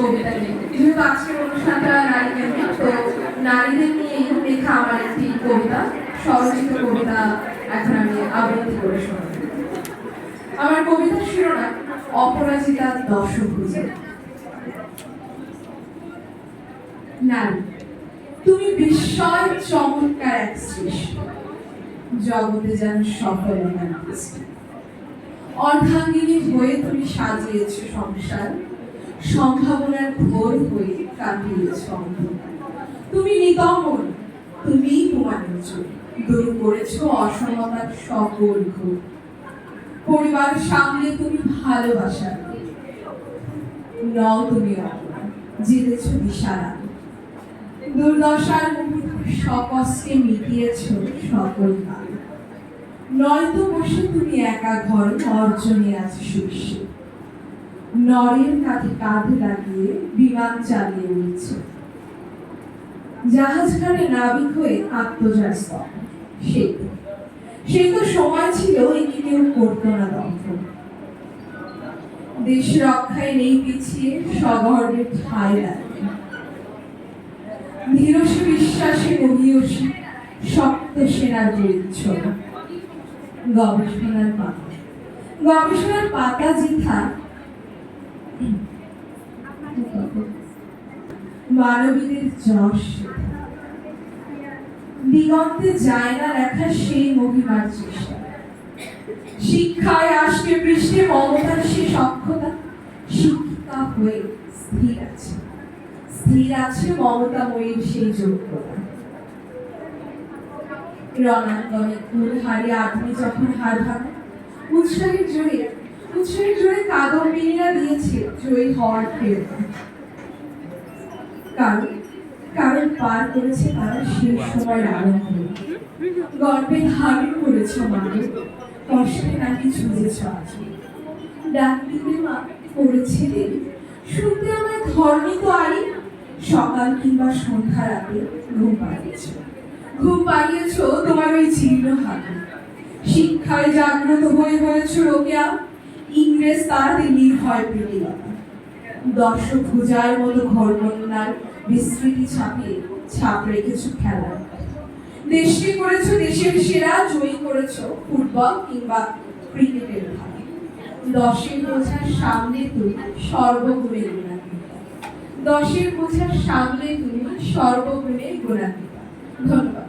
কবিতা নিয়ে। যেহেতু আজকের অনুষ্ঠানটা নারী কেন্দ্রিক, তো নারীদের নিয়ে লেখা আমার একটি কবিতা, স্বরচিত কবিতা এখন আমি আবৃত্তি করে শোনাব। আমার কবিতার শিরোনাম অপরাজিতা দশভুজা। নারী, তুমি বিস্ময় চমৎকার এক সৃষ্টি, জগতে যেন সফলতা সৃষ্টি। অর্ধাঙ্গিনী হয়ে তুমি সাজিয়েছ সংসার, সম্ভাবনার ঘোর হয়ে কাটিয়েছ অন্ধকার। তুমি নিতম্বন, তুমি প্রমাণের যুগ, দূর করেছ অসমতার সকল ঘোর। পরিবার সামলে তুমি ভালোবাসার নও, তুমি অপরাধ জিতেছ দিশারা। দুর্দশার মুহূর্তে সকষ্টে মিটিয়েছ সকল কাল। নয়তো বসে তুমি একা ঘর অর্জনে আছে শীর্ষে, নরের কাঁধে কাঁধে লাগিয়ে বিমান চালিয়ে উঠছে। জাহাজখানে নাবিক হয়ে আত্মজার স্তর, সেই তো সময় ছিল একে কেউ করতো না দখল। দেশ রক্ষায় নেই পিছিয়ে, সগর্বে ঠাঁই লাগে। ধীরসী বিশ্বাসে মহিয়সী শক্ত সেনার পরিচ্ছন্ন। গবেষণার পাতা জিথা মানবীদের যশ, দিগন্তে যায় না লেখা সেই মহিমার চেষ্টা। শিক্ষায় আজকে পৃষ্ঠে মমতার সে সক্ষতা, শিক্ষিকা হয়ে স্থির আছে মমতাময়ীর সেই যোগ্যতা। রণাঙ্গনে ঘুর হারিয়ে আদমি যখন হার ভাঙে, উৎসাহের জোরে কাদম্বিনীরা দিয়েছে জয়ী হওয়ার প্রেরণা। কারণ পার করেছে তারা সেই সময় আরম্ভ। গর্বে ধারণ করেছ মাকে, কষ্টে নাকি ঝুঁজেছ আজ। ডাক দিতে মা করেছে দেরি, শুনতে আমায় ধর্মী তো আরি। সকাল কিংবা সন্ধ্যা রাতে ঘুম পাড়িয়েছ তোমার ওই জীর্ণ হাতে। শিক্ষায় জাগ্রত হয়ে হয়েছ রোকেয়া, ইংরেজ তারাতে নির্ভয় প্রীতিলতা। দশভুজার মতো ঘরকন্যার বিস্মৃতি ছাপ রেখেছ খেলার। দেশকে করেছ দেশের সেরা, জয়ী করেছ ফুটবল কিংবা ক্রিকেটের খেলা। দশের বোঝার সামনে তুমি সর্বগুণে গুণান্বিত। দশের বোঝার সামনে তুমি সর্বগুণে গুণান্বিত। ধন্যবাদ।